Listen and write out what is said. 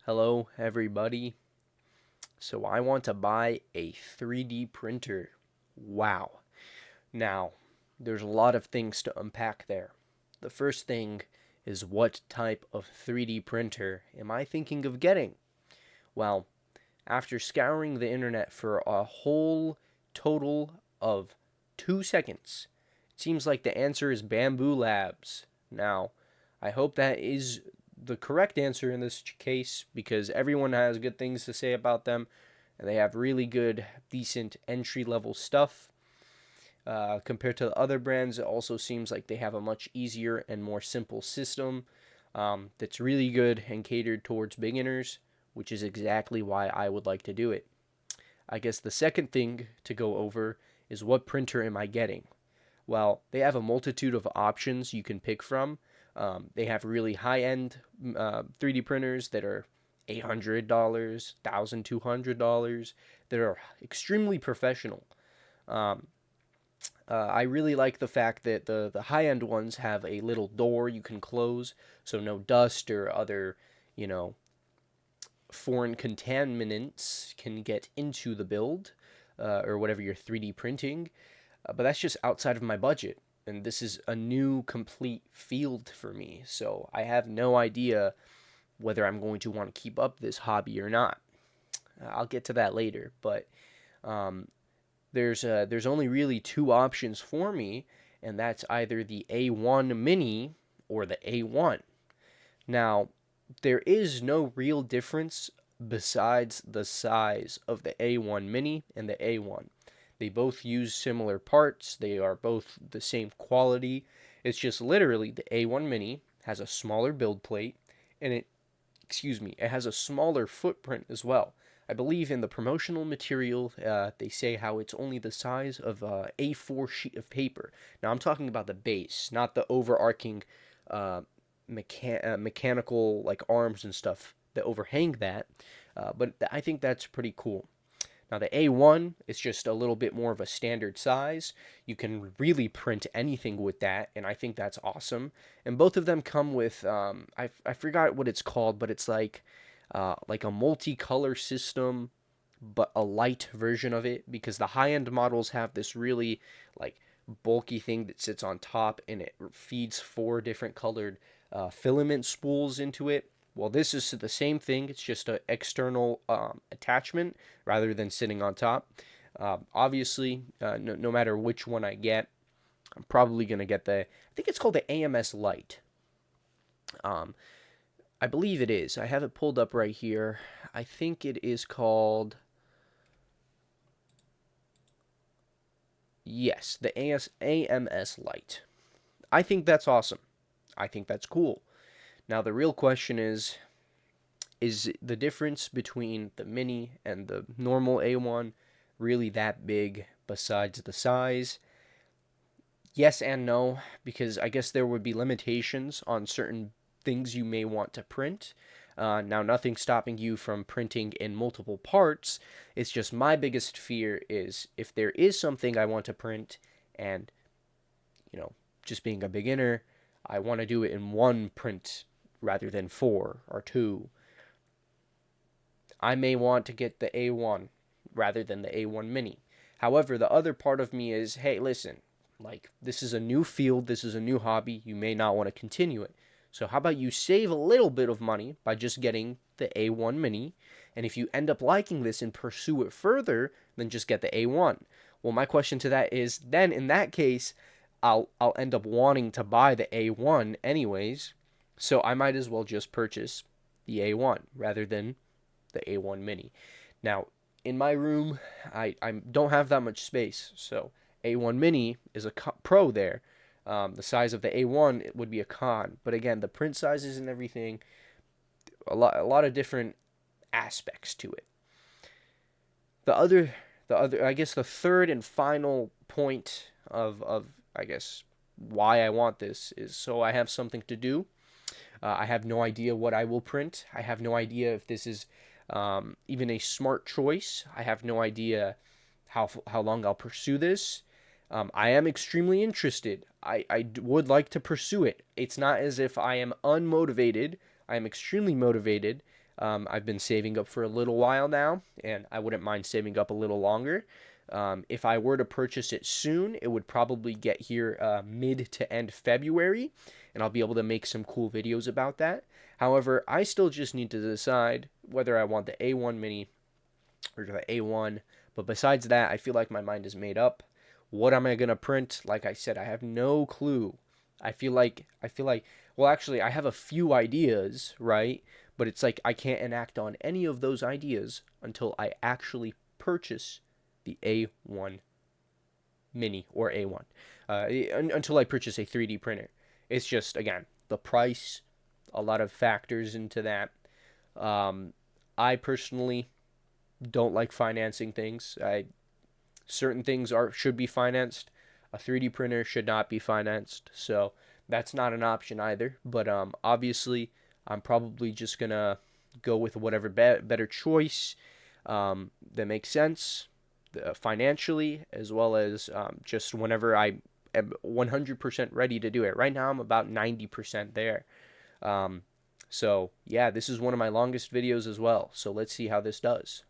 Hello, everybody. So, I want to buy a 3D printer. Wow. Now, there's a lot of things to unpack there. The first thing is what type of 3D printer am I thinking of getting? Well, after scouring the internet for a whole total of 2 seconds, it seems like the answer is Bamboo Labs. Now, I hope that is the correct answer in this case because everyone has good things to say about them and they have really good, decent entry level stuff. Compared to the other brands, it also seems like they have a much easier and more simple system that's really good and catered towards beginners, which is exactly why I would like to do it. I guess the second thing to go over is what printer am I getting? Well, they have a multitude of options you can pick from. They have really high end 3D printers that are $800, $1,200 that are extremely professional. Um, I really like the fact that the high end ones have a little door you can close so no dust or other, you know, foreign contaminants can get into the build or whatever you're 3D printing. But that's just outside of my budget. And this is a new complete field for me. So I have no idea whether I'm going to want to keep up this hobby or not. I'll get to that later. But um, there's only really two options for me, and that's either the A1 Mini or the A1. Now, there is no real difference besides the size of the A1 Mini and the A1. They both use similar parts, they are both the same quality. It's just literally the A1 Mini has a smaller build plate and it has a smaller footprint as well. I believe in the promotional material, they say how it's only the size of a A4 sheet of paper. Now, I'm talking about the base, not the overarching uh, mechanical like arms and stuff that overhang that. But I think that's pretty cool. Now the A1 is just a little bit more of a standard size. You can really print anything with that, and I think that's awesome. And both of them come with I forgot what it's called, but it's like a multicolor system, but a light version of it because the high end models have this really like bulky thing that sits on top and it feeds four different colored filament spools into it. Well, this is the same thing. It's just an external attachment rather than sitting on top. Obviously, no matter which one I get, I'm probably going to get I think it's called the AMS Lite. Um, I believe it is. I have it pulled up right here. I think it is called, yes, the AMS Lite. I think that's awesome. I think that's cool. Now, the real question is the difference between the mini and the normal A1 really that big besides the size? Yes and no, because I guess there would be limitations on certain things you may want to print. Now, nothing stopping you from printing in multiple parts. It's just my biggest fear is if there is something I want to print and, you know, just being a beginner, I want to do it in one print rather than four or two. I may want to get the A1 rather than the A1 Mini. However, the other part of me is, hey, listen, like this is a new field, this is a new hobby, you may not want to continue it. So how about you save a little bit of money by just getting the A1 Mini, and if you end up liking this and pursue it further, then just get the A1. Well, my question to that is then in that case, I'll end up wanting to buy the A1 anyways, so I might as well just purchase the A1 rather than the A1 Mini. Now, in my room, I don't have that much space, so A1 Mini is a pro there. The size of the A1 it would be a con, but again, the print sizes and everything, a lot of different aspects to it. The other I guess the third and final point of I guess why I want this is so I have something to do. I have no idea what I will print. I have no idea if this is even a smart choice. I have no idea how long I'll pursue this. I am extremely interested. I would like to pursue it. It's not as if I am unmotivated. I am extremely motivated. I've been saving up for a little while now, and I wouldn't mind saving up a little longer. If I were to purchase it soon, it would probably get here mid to end February, and I'll be able to make some cool videos about that. However, I still just need to decide whether I want the A1 mini or the A1. But besides that, I feel like my mind is made up. What am I gonna print? Like I said, I have no clue. I feel like well actually I have a few ideas, right? But it's like I can't enact on any of those ideas until I actually purchase the A1 mini or A1. Until I purchase a 3D printer. It's just again, the price, a lot of factors into that. Um, I personally don't like financing things. Certain things are should be financed. A 3D printer should not be financed. So that's not an option either. But obviously, I'm probably just gonna go with whatever better choice that makes sense financially, as well as just whenever I am 100% ready to do it. Right now, I'm about 90% there. Um, so yeah, this is one of my longest videos as well. So let's see how this does.